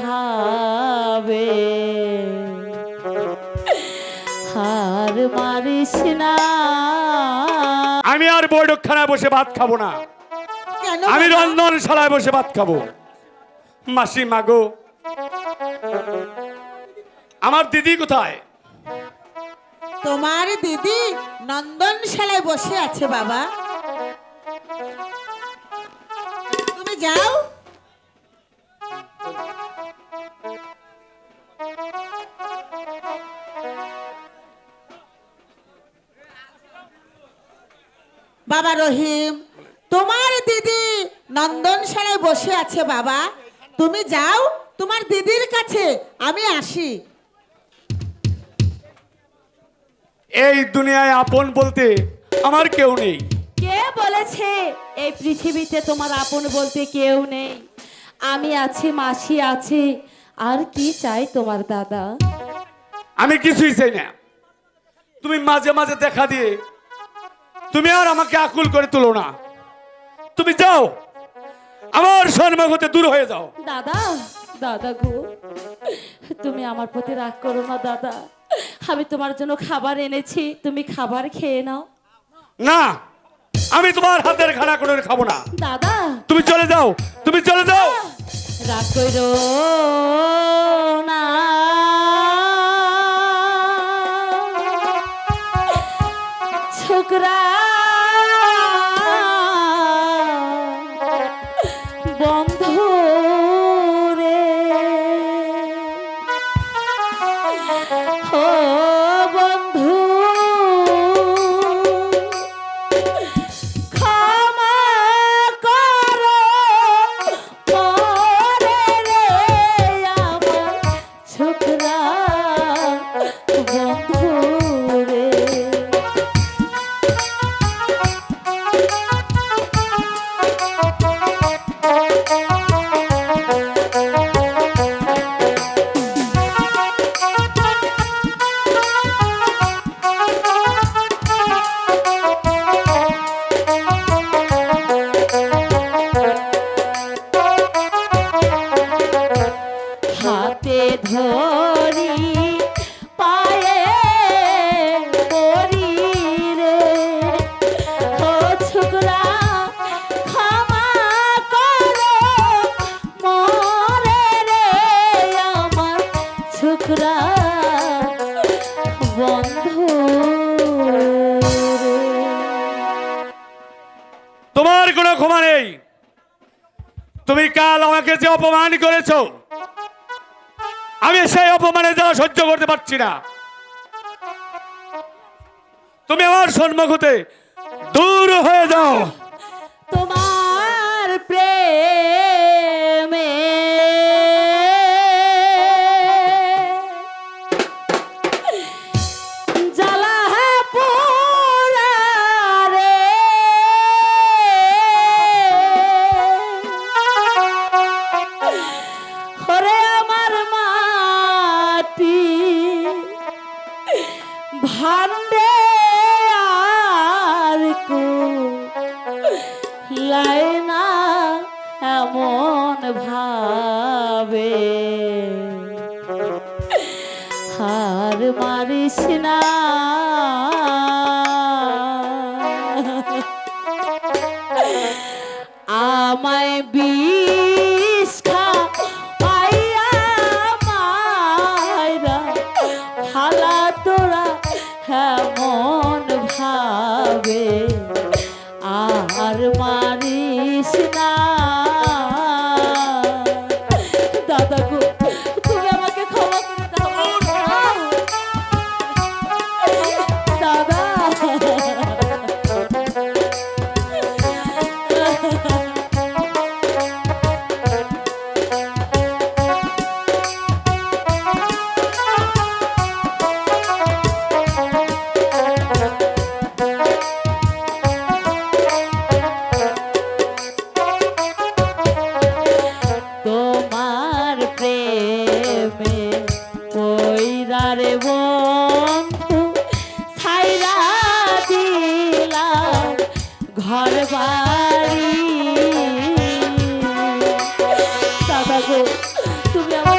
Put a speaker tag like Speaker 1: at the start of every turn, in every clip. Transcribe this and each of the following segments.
Speaker 1: ভাবে হার মারিস না।
Speaker 2: আমি আর বৈঠকখানায় বসে ভাত খাবো না,
Speaker 3: কেন
Speaker 2: আমি
Speaker 3: বাবা?
Speaker 2: রন্ধনশালায় বসে ভাত খাবো। মাসি মাগো, আমার দিদি কোথায়?
Speaker 3: তোমার দিদি নন্দনশালায় বসে আছে বাবা, তুমি যাও। বাবা রহিম, তোমার দিদি নন্দনশালায় বসে আছে বাবা, তুমি যাও তোমার দিদির কাছে, আমি আসি।
Speaker 2: এই দুনিয়ায় আপন বলতে আমার কেউ নেই।
Speaker 1: কে বলেছে এই পৃথিবীতে তোমার আপন বলতে কেউ নেই? আমি আছি, মাসি আছে, আর কি চাই তোমার দাদা?
Speaker 2: আমি কিছুই চাই না। তুমি মাঝে মাঝে দেখা দিয়ে তুমি আর আমাকে আকুল করে তুলো না। তুমি যাও, আমার সম্মুখ হতে দূর হয়ে যাও।
Speaker 1: দাদা, দাদা গো, তুমি আমার প্রতি রাগ করো না দাদা। আমি তোমার জন্য খাবার এনেছি, তুমি খাবার খেয়ে নাও।
Speaker 2: না, আমি তোমার হাতের খানা কোনো খাবো না।
Speaker 1: দাদা,
Speaker 2: তুমি চলে যাও, তুমি চলে যাও।
Speaker 1: রাগ করো না। ছোকরা বন্ধু রে, ও বন্ধু ক্ষমা করো মরে রে আমার ছোকরা বন্ধু রে। হাতে ধরি পায়ে পড়ি রে, ও ছোকরা ক্ষমা করো মরে রে আমার ছোকরা বন্ধু রে।
Speaker 2: তোমার কোনো ক্ষমা নেই। তুমি কাল আমাকে যে অপমান করেছো, আমি সেই অপমানে যাওয়া সহ্য করতে পারছি না। তুমি আমার সম্মুখ হতে দূর হয়ে যাও।
Speaker 1: তোমার প্রেমে জ্বালা পোড়া রে, ওরে আমার মাটি ভান্ডে আর কো লাইনা এমন ভাবে হার মারিস না। আমায় বিষ খাইয়া মাইরা হালা তোরা এমন ভাবে আর মারিস না। দাদা গো, তুমি আমাকে ক্ষমা করে দাও দাদা। তোমার প্রেমে পয়রা রে বন্ধু ছাইরা দিলাম ঘর বাড়ি। দাদা গো, তুমি আমার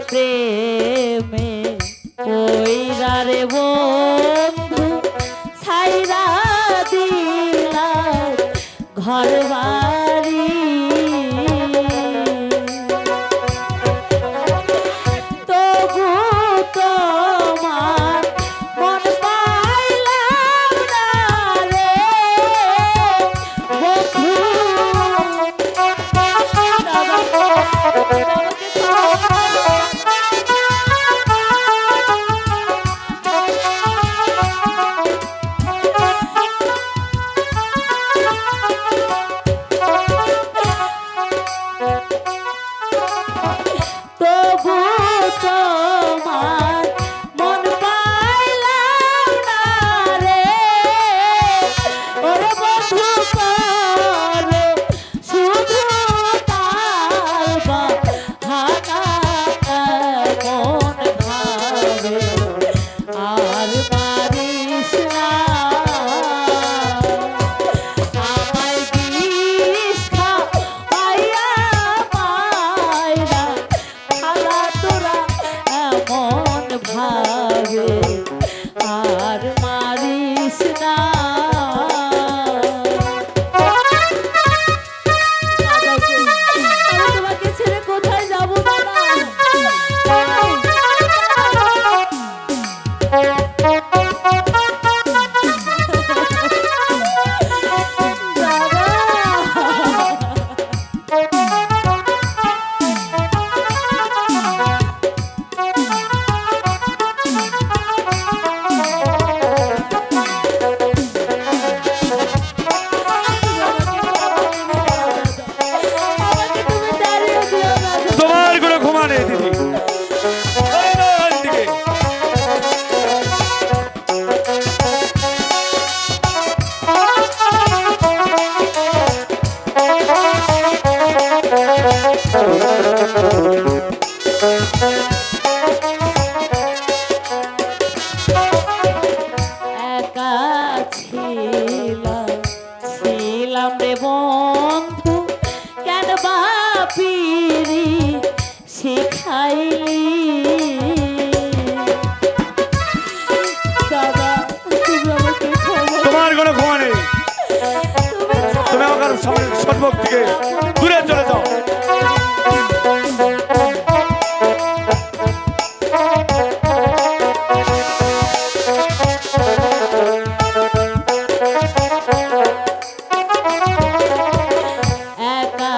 Speaker 1: প্রেমে ওইরা রে বন্ধু ছাইরা দিলা ঘর বাড়ি তবু তোমার মন পাইলাম না রে বন্ধু। তবু তোমার মন পাইলাম না রে ওরে বন্ধু করো শুধু তালবা হানা মন ভাবে আর পারিস না আমায় বিষ খাওয়াইয়া মাইরা খালা তোরা এমন ভাবে আর মারিস না। আমি তোমাকে ছেড়ে কোথায় যাবো দাদা? আমাকে তুমি তাড়িয়ে দিও না।
Speaker 2: তোমার কোনো ক্ষমা নেই দিদি। এই নাও এদিকে।
Speaker 1: একা ছিলাম রে বন্ধু কেন বাপিরি শিখাইলি দাদা তুমি আমাকে ক্ষমা
Speaker 2: তোমার কোনো ক্ষমা নেই।
Speaker 1: তুমি
Speaker 2: তুমি আমার সম্মুখ থেকে দূরে চলে যাও।
Speaker 1: একা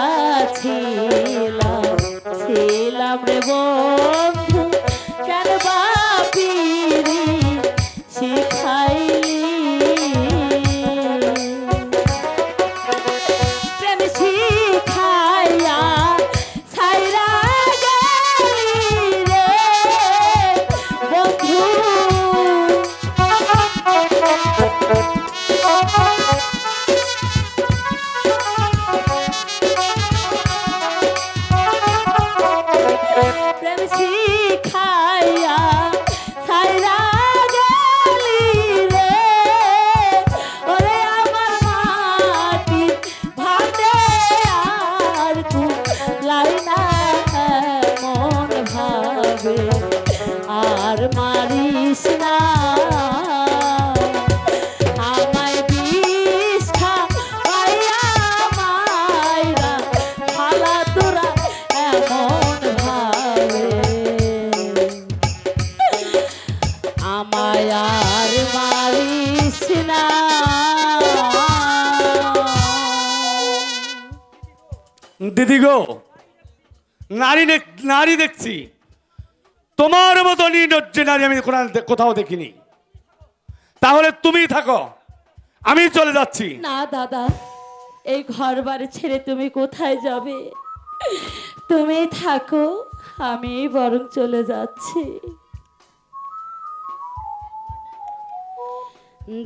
Speaker 1: ছিলাম রে বন্ধু কেন বাপিরি শিখাইলি প্রেম শিখাইয়া ছাইরা গেলি রে বন্ধু। প্রেম শিখাইয়া ছাইরা গেলি রে ওরে আমার মাটি ভাতে আর কুলাই না মন ভাবে আর মারিস না আমায় বিষ খাওয়াইয়া মাইরা খালা তোরা এমন ভাবে আমায় আর মারিস না।
Speaker 2: দিদি গো, নারী দেখছি, তোমার মতো নির্লজ্জ নারী আমি কোথাও দেখিনি। তাহলে তুমি থাকো, আমি চলে যাচ্ছি।
Speaker 1: না দাদা, এই ঘর বাড়ি ছেড়ে তুমি কোথায় যাবে? তুমি থাকো, আমি বরং চলে যাচ্ছি।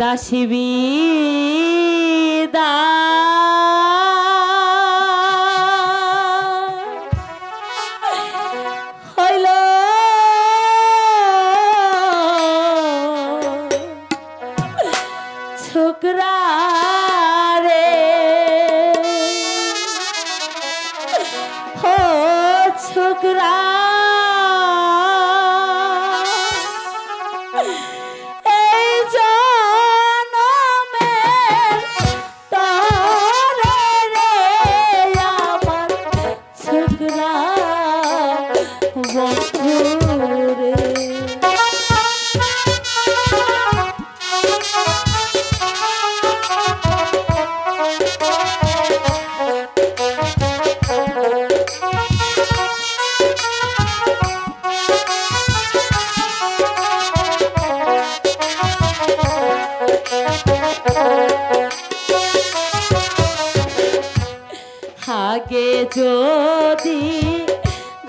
Speaker 1: দাসী দা হইল ছোকরা রে ছোকরা আগে যদি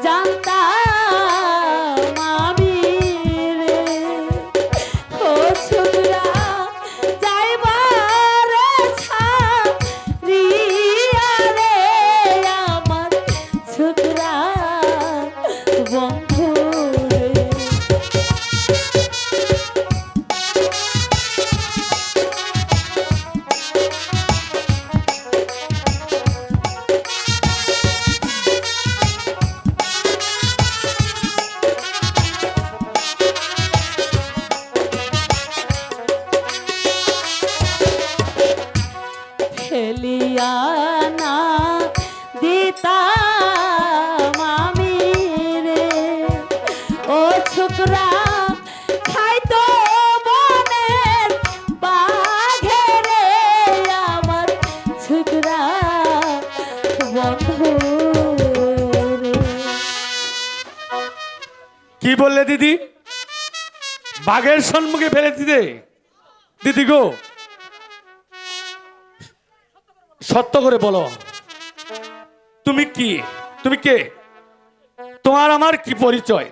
Speaker 1: জানতাম আমি রে, ও ছোকরা যাইবার ছাড়িয়া রে, আমার ছোকরা বন্ধু রে। ফেলিয়া না দিতাম আমি রে, ও ছোকরা খাইতো বনের বাঘে রে, আমার ছোকরা বন্ধু রে।
Speaker 2: কি বললে দিদি? বাঘের সম্মুখে ফেলে দিতে? দিদি গো, সত্য করে বলো, তুমি কি? তুমি কে? তোমার আমার কি পরিচয়?